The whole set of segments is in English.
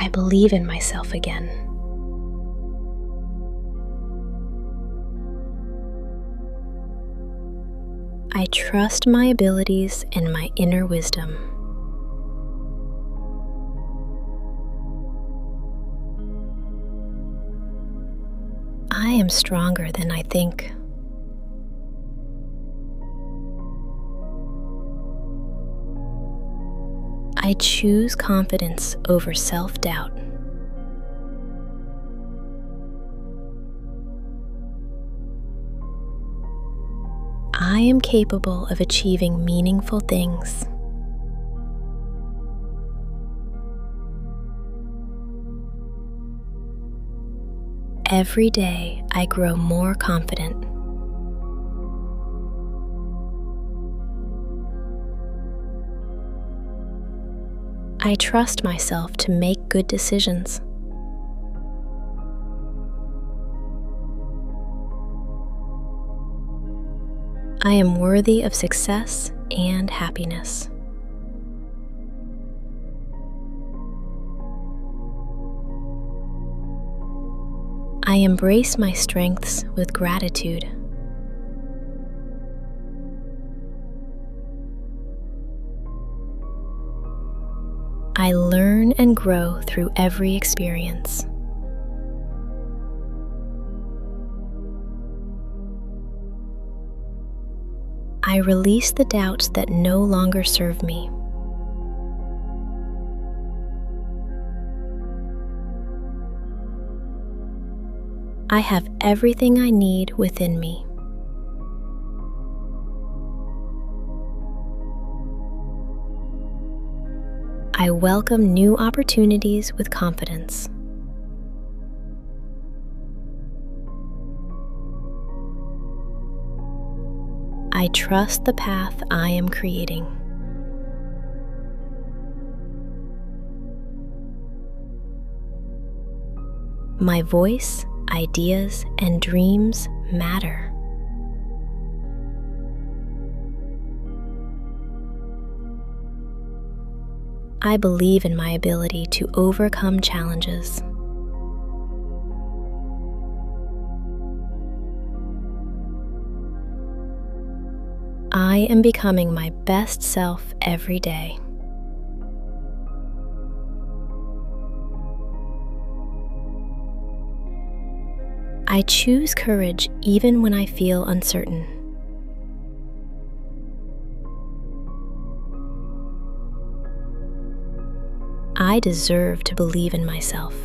I believe in myself again. I trust my abilities and my inner wisdom. I am stronger than I think. I choose confidence over self-doubt. I am capable of achieving meaningful things. Every day, I grow more confident. I trust myself to make good decisions. I am worthy of success and happiness. I embrace my strengths with gratitude. I learn and grow through every experience. I release the doubts that no longer serve me. I have everything I need within me. I welcome new opportunities with confidence. I trust the path I am creating. My voice, ideas, and dreams matter. I believe in my ability to overcome challenges. I am becoming my best self every day. I choose courage even when I feel uncertain. I deserve to believe in myself.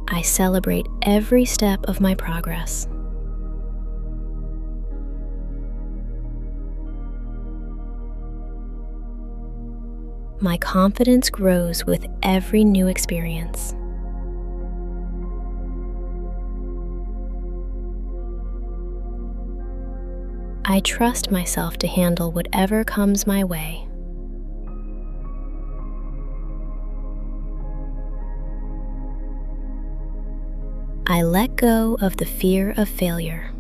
I celebrate every step of my progress. My confidence grows with every new experience. I trust myself to handle whatever comes my way. I let go of the fear of failure.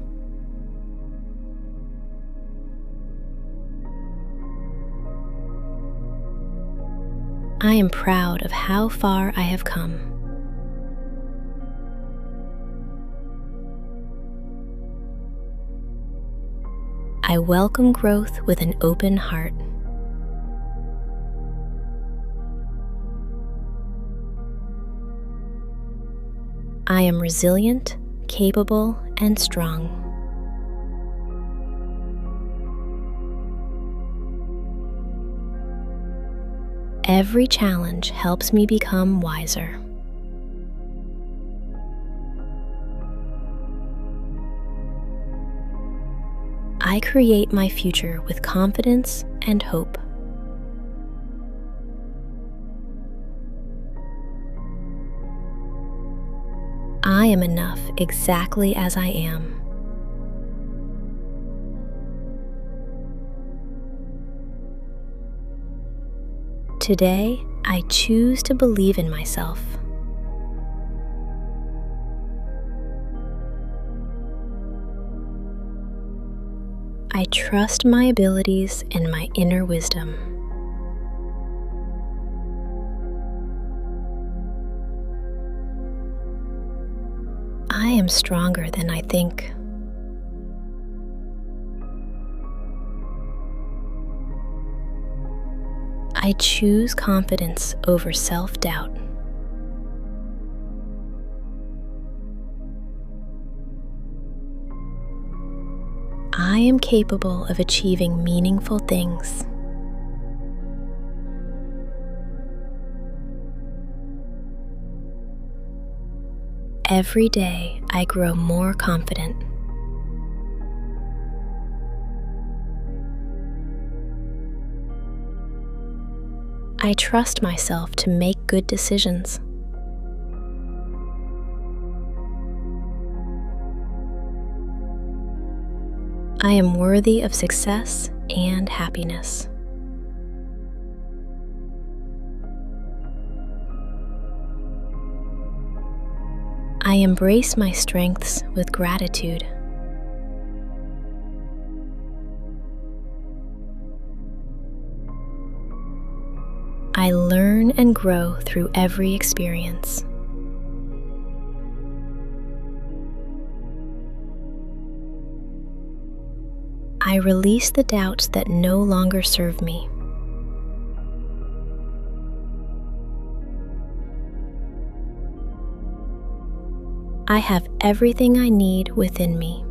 I am proud of how far I have come. I welcome growth with an open heart. I am resilient, capable, and strong. Every challenge helps me become wiser. I create my future with confidence and hope. I am enough exactly as I am. Today, I choose to believe in myself. I trust my abilities and my inner wisdom. I am stronger than I think. I choose confidence over self-doubt. I am capable of achieving meaningful things. Every day, I grow more confident. I trust myself to make good decisions. I am worthy of success and happiness. I embrace my strengths with gratitude. I learn and grow through every experience. I release the doubts that no longer serve me. I have everything I need within me.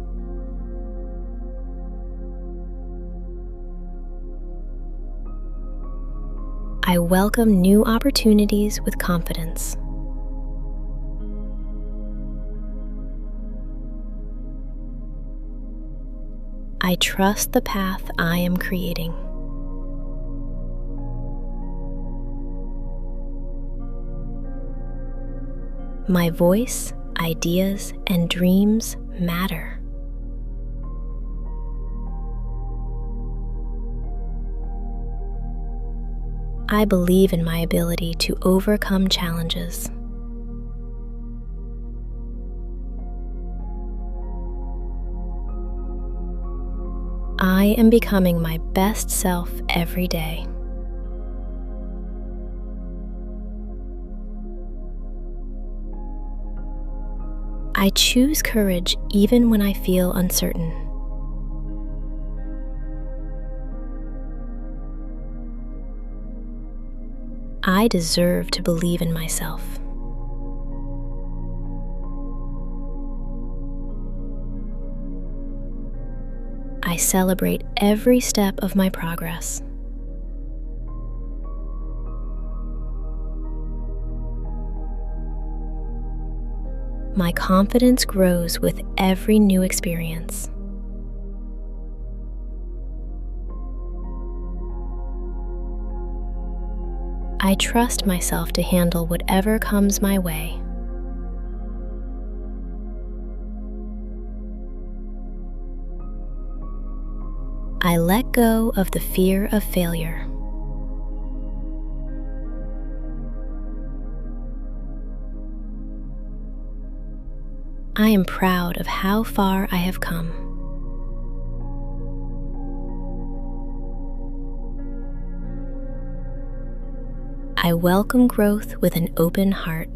I welcome new opportunities with confidence. I trust the path I am creating. My voice, ideas, and dreams matter. I believe in my ability to overcome challenges. I am becoming my best self every day. I choose courage even when I feel uncertain. I deserve to believe in myself. I celebrate every step of my progress. My confidence grows with every new experience. I trust myself to handle whatever comes my way. I let go of the fear of failure. I am proud of how far I have come. I welcome growth with an open heart.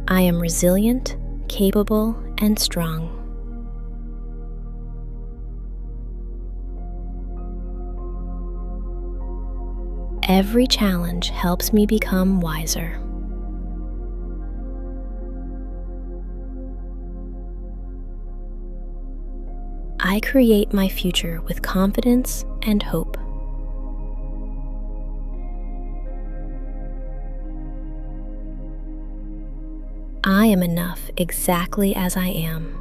I am resilient, capable, and strong. Every challenge helps me become wiser. I create my future with confidence and hope. I am enough exactly as I am.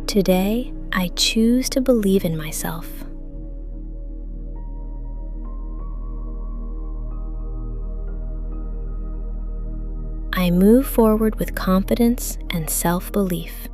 Today, I choose to believe in myself. I move forward with confidence and self-belief.